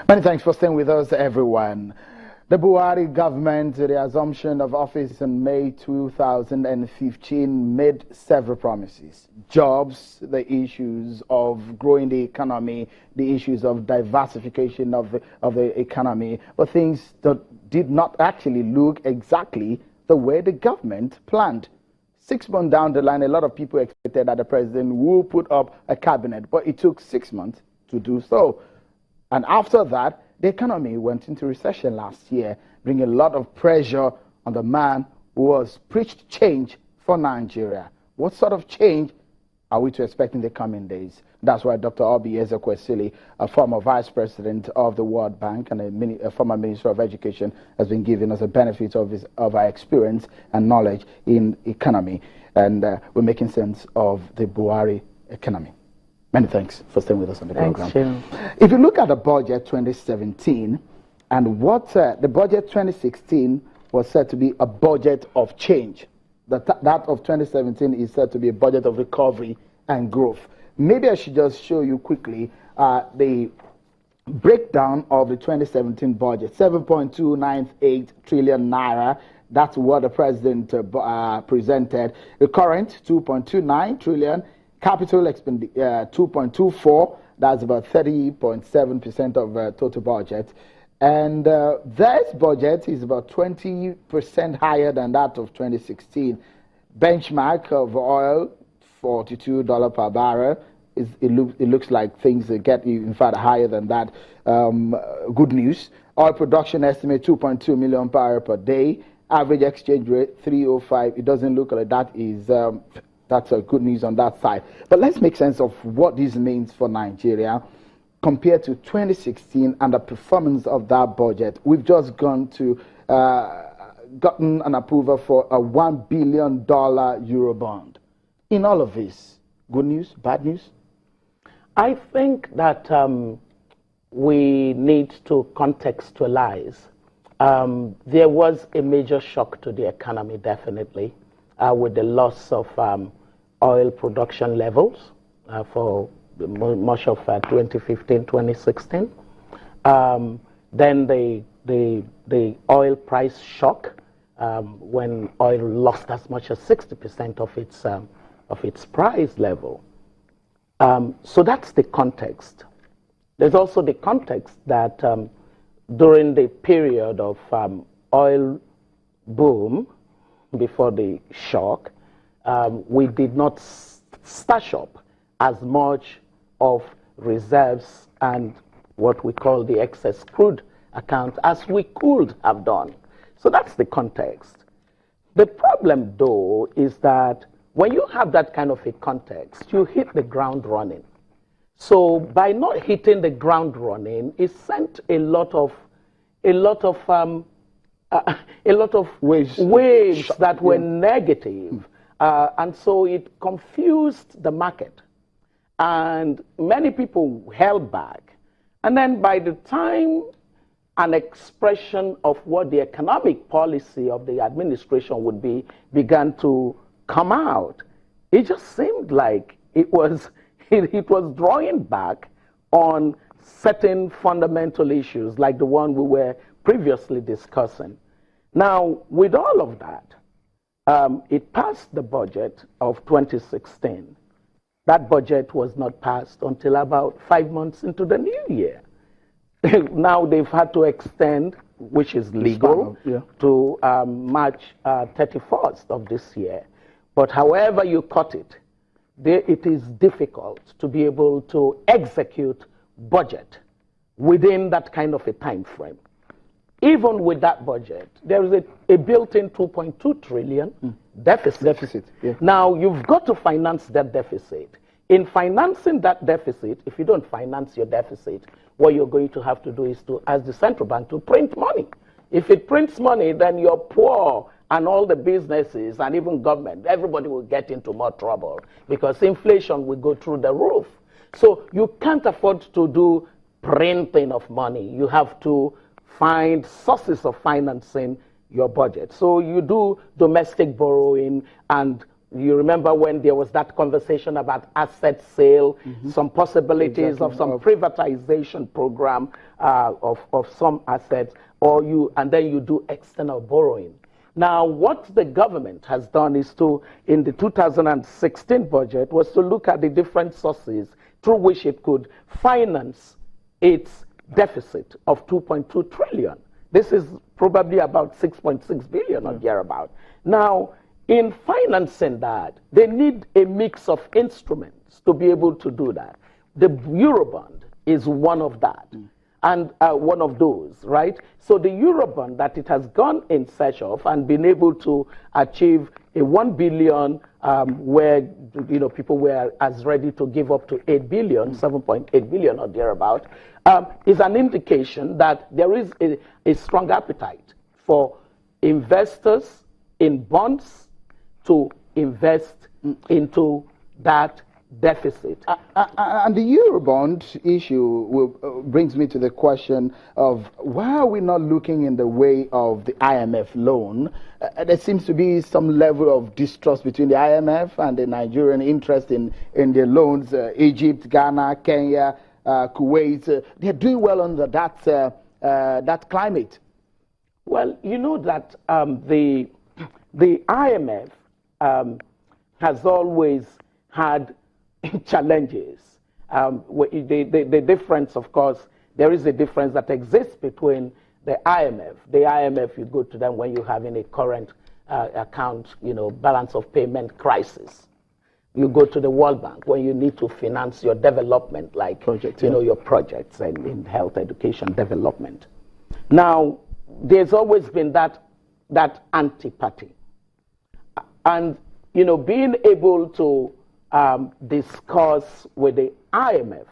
Many thanks for staying with us, everyone. The Buhari government, the assumption of office in May 2015, made several promises. Jobs, the issues of growing the economy, the issues of diversification of the economy, but things that did not actually look exactly the way the government planned. 6 months down the line, a lot of people expected that the president would put up a cabinet, but it took 6 months to do so. And after that, the economy went into recession last year, bringing a lot of pressure on the man who was preached change for Nigeria. What sort of change are we to expect in the coming days? That's why Dr. Ezekwesili, a former vice president of the World Bank and a former minister of education, has been giving us a benefit of our experience and knowledge in economy. And we're making sense of the Buhari economy. Many thanks for staying with us on the program. Thanks, if you look at the budget 2017 and what the budget 2016 was said to be a budget of change, that of 2017 is said to be a budget of recovery and growth. Maybe I should just show you quickly the breakdown of the 2017 budget. 7.298 trillion naira. That's what the president presented. The current 2.29 trillion. Capital expenditure 2.24, that's about 30.7% of total budget. And this budget is about 20% higher than that of 2016. Benchmark of oil, $42 per barrel. It looks like things get in fact higher than that. Good news. Oil production estimate 2.2 million barrels per day. Average exchange rate 305. It doesn't look like that is... that's good news on that side. But let's make sense of what this means for Nigeria compared to 2016 and the performance of that budget. We've just gotten an approval for a $1 billion Eurobond. In all of this, good news, bad news? I think that we need to contextualize. There was a major shock to the economy, definitely. With the loss of oil production levels for much of 2015, 2016. Then the oil price shock when oil lost as much as 60% of its price level. So that's the context. There's also the context that during the period of oil boom, before the shock, we did not stash up as much of reserves and what we call the excess crude account as we could have done. So that's the context. The problem, though, is that when you have that kind of a context, you hit the ground running. So by not hitting the ground running, it sent a lot of waves that were negative. And so it confused the market. And many people held back. And then by the time an expression of what the economic policy of the administration would be began to come out, it just seemed like it was drawing back on certain fundamental issues like the one we were previously discussing. Now, with all of that, it passed the budget of 2016. That budget was not passed until about 5 months into the new year. Now they've had to extend, which is legal, to March 31st of this year. But however you cut it, it is difficult to be able to execute budget within that kind of a time frame. Even with that budget, there is a built-in 2.2 trillion deficit. Yeah. Now, you've got to finance that deficit. In financing that deficit, if you don't finance your deficit, what you're going to have to do is to ask the central bank to print money. If it prints money, then you're poor, and all the businesses and even government, everybody will get into more trouble because inflation will go through the roof. So you can't afford to do printing of money. You have to find sources of financing your budget. So you do domestic borrowing, and You remember when there was that conversation about asset sale, some possibilities of some privatization program of some assets, and then you do external borrowing. Now, what the government has done is to, in the 2016 budget, was to look at the different sources through which it could finance its deficit of 2.2 trillion. This is probably about 6.6 billion or thereabout. Now, in financing that, they need a mix of instruments to be able to do that. The Eurobond is one of that. And one of those, right? So the Eurobond that it has gone in search of and been able to achieve a 1 billion where people were as ready to give up to 8 billion, 7.8 billion or thereabout, is an indication that there is a strong appetite for investors in bonds to invest into that deficit. And the Eurobond issue brings me to the question of why are we not looking in the way of the IMF loan? There seems to be some level of distrust between the IMF and the Nigerian interest in the loans. Egypt, Ghana, Kenya, Kuwait, they're doing well under that climate. Well, you know that the IMF has always had challenges. The difference, of course, there is a difference that exists between the IMF. The IMF, you go to them when you're having a current account, balance of payment crisis. You go to the World Bank when you need to finance your development, like your projects and in health, education, development. Now, there's always been that antipathy, and being able to discuss with the IMF